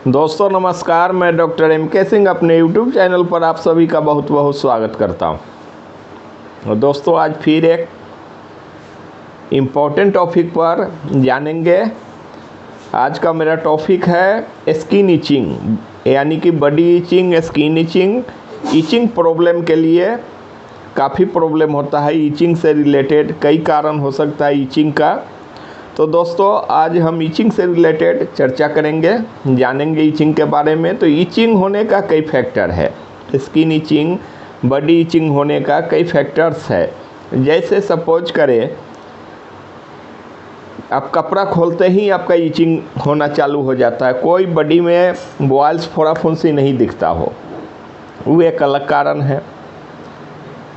दोस्तों नमस्कार, मैं डॉक्टर MK सिंह अपने YouTube चैनल पर आप सभी का बहुत बहुत स्वागत करता हूं। और दोस्तों आज फिर एक इम्पोर्टेंट टॉपिक पर जानेंगे। आज का मेरा टॉपिक है स्किन इचिंग, यानी कि body itching, skin itching. Itching problem के लिए काफ़ी प्रॉब्लम होता है। इचिंग से रिलेटेड कई कारण हो सकता है इचिंग का। तो दोस्तों आज हम इचिंग से रिलेटेड चर्चा करेंगे, जानेंगे इचिंग के बारे में। तो इचिंग होने का कई फैक्टर है, स्किन इचिंग, बॉडी इचिंग होने का कई फैक्टर्स है। जैसे सपोज करें आप कपड़ा खोलते ही आपका इचिंग होना चालू हो जाता है, कोई बॉडी में बॉयल्स फोड़ा फुंसी नहीं दिखता हो, वो एक अलग कारण है।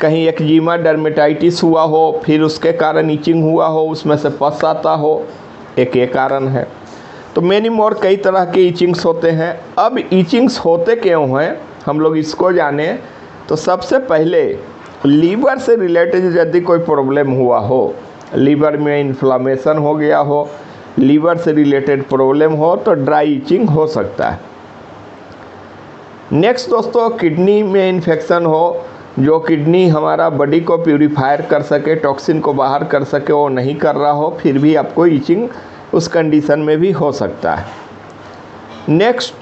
कहीं एक्जिमा डर्मेटाइटिस हुआ हो, फिर उसके कारण इचिंग हुआ हो, उसमें से पस आता हो, एक ये कारण है। तो मैनी मोर कई तरह के इचिंग्स होते हैं। अब इचिंग्स होते क्यों हैं हम लोग इसको जाने। तो सबसे पहले लीवर से रिलेटेड यदि कोई प्रॉब्लम हुआ हो, लीवर में इन्फ्लामेशन हो गया हो, लीवर से रिलेटेड प्रॉब्लम हो तो ड्राई इचिंग हो सकता है। नेक्स्ट दोस्तों, किडनी में इन्फेक्शन हो, जो किडनी हमारा बॉडी को प्यूरीफायर कर सके, टॉक्सिन को बाहर कर सके, वो नहीं कर रहा हो, फिर भी आपको इचिंग उस कंडीशन में भी हो सकता है। नेक्स्ट,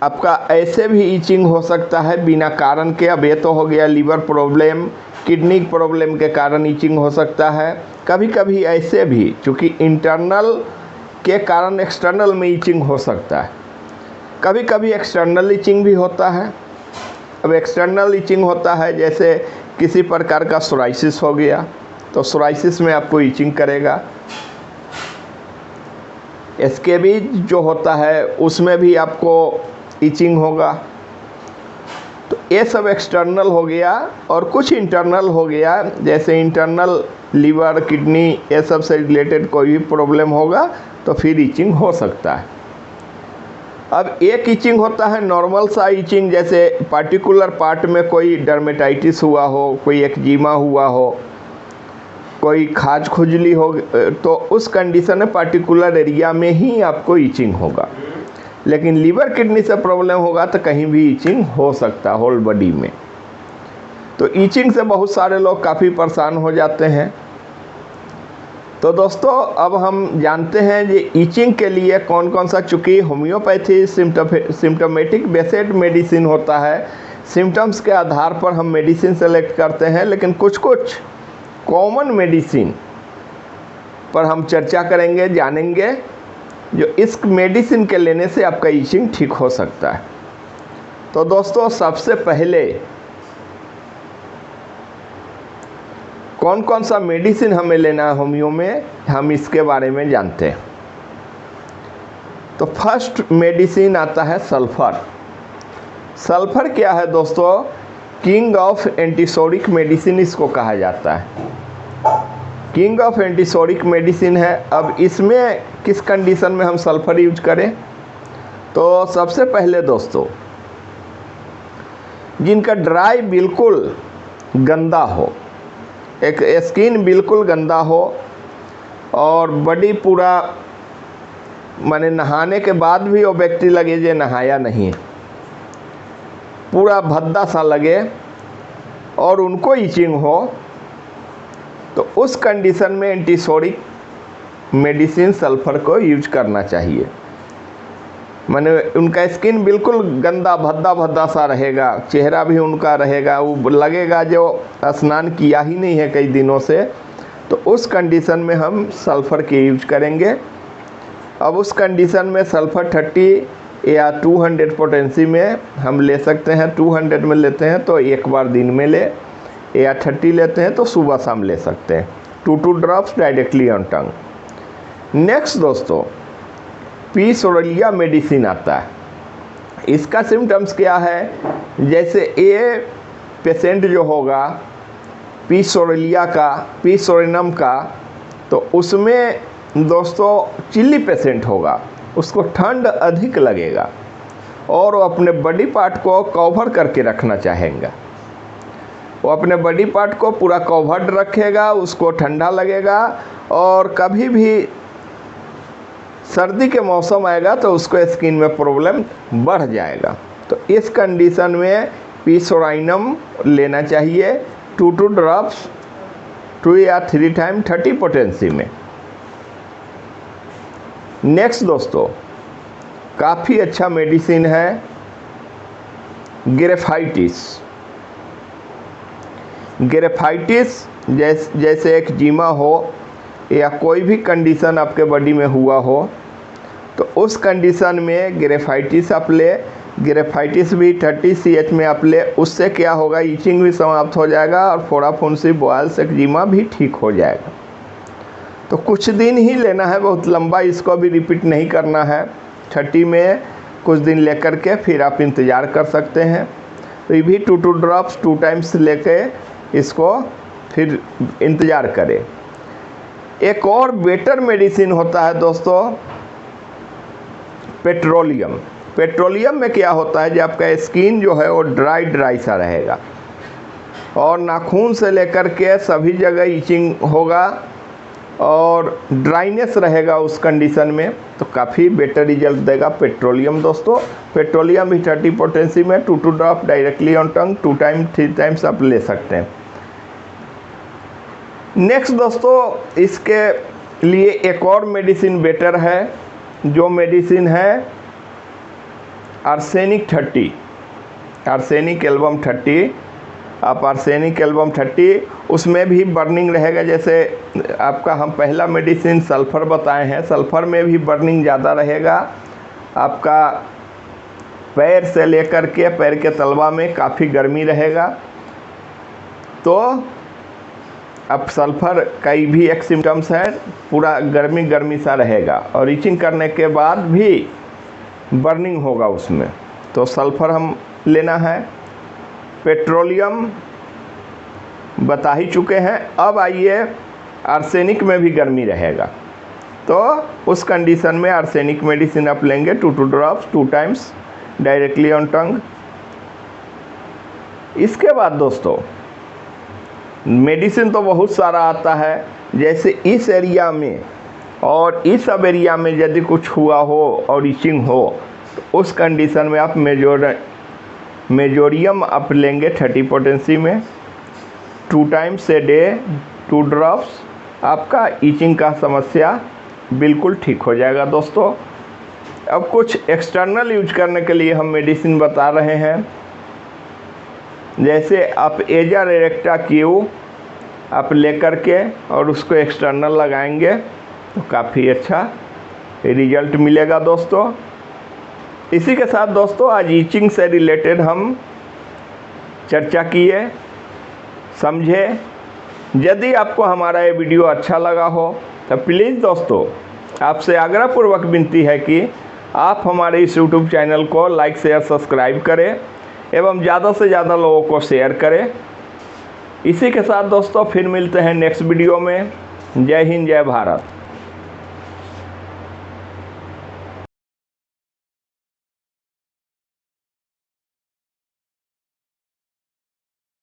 आपका ऐसे भी इचिंग हो सकता है बिना कारण के। अब ये तो हो गया लीवर प्रॉब्लम, किडनी प्रॉब्लम के कारण इचिंग हो सकता है। कभी कभी ऐसे भी, चूँकि इंटरनल के कारण एक्सटर्नल में इचिंग हो सकता है। कभी कभी एक्सटर्नल इचिंग भी होता है। अब एक्सटर्नल इचिंग होता है जैसे किसी प्रकार का सोराइसिस हो गया, तो सोराइसिस में आपको इचिंग करेगा। स्कैबिज जो होता है उसमें भी आपको इचिंग होगा। तो ये सब एक्सटर्नल हो गया। और कुछ इंटरनल हो गया, जैसे इंटरनल लीवर, किडनी, ये सब से रिलेटेड कोई भी प्रॉब्लम होगा तो फिर इचिंग हो सकता है। अब एक इचिंग होता है नॉर्मल सा इचिंग, जैसे पार्टिकुलर पार्ट में कोई डर्मेटाइटिस हुआ हो, कोई एक्जिमा हुआ हो, कोई खाज खुजली हो, तो उस कंडीशन में पार्टिकुलर एरिया में ही आपको इचिंग होगा। लेकिन लीवर किडनी से प्रॉब्लम होगा तो कहीं भी इचिंग हो सकता है, होल बॉडी में। तो इचिंग से बहुत सारे लोग काफ़ी परेशान हो जाते हैं। तो दोस्तों अब हम जानते हैं ये इचिंग के लिए कौन कौन सा, चूँकि होम्योपैथी सिम्टोमेटिक बेस्ड मेडिसिन होता है, सिम्टम्स के आधार पर हम मेडिसिन सेलेक्ट करते हैं। लेकिन कुछ कुछ कॉमन मेडिसिन पर हम चर्चा करेंगे, जानेंगे, जो इस मेडिसिन के लेने से आपका इचिंग ठीक हो सकता है। तो दोस्तों सबसे पहले कौन कौन सा मेडिसिन हमें लेना है होम्यो में, हम इसके बारे में जानते हैं। तो फर्स्ट मेडिसिन आता है सल्फर। सल्फर क्या है दोस्तों? किंग ऑफ एंटीसोरिक मेडिसिन इसको कहा जाता है। किंग ऑफ एंटीसोरिक मेडिसिन है। अब इसमें किस कंडीशन में हम सल्फर यूज करें? तो सबसे पहले दोस्तों, जिनका ड्राई बिल्कुल गंदा हो, एक स्किन बिल्कुल गंदा हो और बॉडी पूरा, माने नहाने के बाद भी वो व्यक्ति लगे जे नहाया नहीं, पूरा भद्दा सा लगे और उनको इचिंग हो, तो उस कंडीशन में एंटीसोरिक मेडिसिन सल्फर को यूज करना चाहिए। माने उनका स्किन बिल्कुल गंदा भद्दा सा रहेगा, चेहरा भी उनका रहेगा, वो लगेगा जो स्नान किया ही नहीं है कई दिनों से, तो उस कंडीशन में हम सल्फ़र के यूज करेंगे। अब उस कंडीशन में सल्फ़र 30 या 200 पोटेंसी में हम ले सकते हैं। 200 में लेते हैं तो एक बार दिन में ले, या 30 लेते हैं तो सुबह शाम ले सकते हैं। 2 drops directly on tongue. Next दोस्तों, पीस ओरेलिया मेडिसिन आता है। इसका सिम्टम्स क्या है? जैसे ये पेशेंट जो होगा पीस ओरेलिया का, पीस ओरेनम का, तो उसमें दोस्तों चिल्ली पेशेंट होगा, उसको ठंड अधिक लगेगा और वो अपने बॉडी पार्ट को कवर करके रखना चाहेगा। वो अपने बॉडी पार्ट को पूरा कवर्ड रखेगा, उसको ठंडा लगेगा और कभी भी सर्दी के मौसम आएगा तो उसको स्किन में प्रॉब्लम बढ़ जाएगा। तो इस कंडीशन में पीसोराइनम लेना चाहिए 2 ड्रॉप्स 2 या 3 टाइम 30 पोटेंसी में। नेक्स्ट दोस्तों, काफ़ी अच्छा मेडिसिन है ग्रेफाइटिस जैसे एक्जिमा हो या कोई भी कंडीशन आपके बॉडी में हुआ हो तो उस कंडीशन में ग्रेफाइटिस आप ले। ग्रेफाइटिस भी 30 CH में आप ले, उससे क्या होगा, ईचिंग भी समाप्त हो जाएगा और फोड़ा फुंसी बॉयल्स एक्जिमा भी ठीक हो जाएगा। तो कुछ दिन ही लेना है, बहुत लंबा इसको भी रिपीट नहीं करना है। 30 में कुछ दिन लेकर के फिर आप इंतज़ार कर सकते हैं। तो ये भी 2 ड्रॉप्स 2 टाइम्स लेके इसको फिर इंतज़ार करें। एक और बेटर मेडिसिन होता है दोस्तों पेट्रोलियम में क्या होता है, जो आपका स्किन जो है वो ड्राई सा रहेगा और नाखून से लेकर के सभी जगह ईचिंग होगा और ड्राइनेस रहेगा उस कंडीशन में, तो काफ़ी बेटर रिजल्ट देगा पेट्रोलियम। दोस्तों पेट्रोलियम भी 30 पोटेंसी में 2 drop directly on tongue 2 time 3 times आप ले सकते हैं। नेक्स्ट दोस्तों, इसके लिए एक और मेडिसिन बेटर है, जो मेडिसिन है आर्सेनिक एल्बम 30। आप आर्सेनिक एल्बम 30 उसमें भी बर्निंग रहेगा। जैसे आपका हम पहला मेडिसिन सल्फ़र बताए हैं, सल्फ़र में भी बर्निंग ज़्यादा रहेगा। आपका पैर से लेकर के पैर के तलवा में काफ़ी गर्मी रहेगा। तो अब सल्फ़र कई भी एक सिम्टम्स है, पूरा गर्मी सा रहेगा और ईचिंग करने के बाद भी बर्निंग होगा उसमें, तो सल्फ़र हम लेना है। पेट्रोलियम बता ही चुके हैं। अब आइए आर्सेनिक में भी गर्मी रहेगा, तो उस कंडीशन में आर्सेनिक मेडिसिन आप लेंगे 2 ड्रॉप्स 2 टाइम्स डायरेक्टली ऑन टंग। इसके बाद दोस्तों मेडिसिन तो बहुत सारा आता है, जैसे इस एरिया में और इस सब एरिया में यदि कुछ हुआ हो और ईचिंग हो तो उस कंडीशन में आप मेजोरियम आप लेंगे 30 पोटेंसी में 2 टाइम्स ए डे 2 ड्रॉप्स, आपका ईचिंग का समस्या बिल्कुल ठीक हो जाएगा। दोस्तों अब कुछ एक्सटर्नल यूज करने के लिए हम मेडिसिन बता रहे हैं, जैसे आप एजर एरेक्टा क्यू आप लेकर के और उसको एक्सटर्नल लगाएंगे तो काफ़ी अच्छा रिजल्ट मिलेगा। दोस्तों इसी के साथ दोस्तों आज ईचिंग से रिलेटेड हम चर्चा किए, समझे। यदि आपको हमारा ये वीडियो अच्छा लगा हो तो प्लीज़ दोस्तों आपसे आग्रहपूर्वक विनती है कि आप हमारे इस YouTube चैनल को लाइक शेयर सब्सक्राइब करें एवं ज़्यादा से ज़्यादा लोगों को शेयर करें। इसी के साथ दोस्तों फिर मिलते हैं नेक्स्ट वीडियो में। जय हिंद, जय भारत।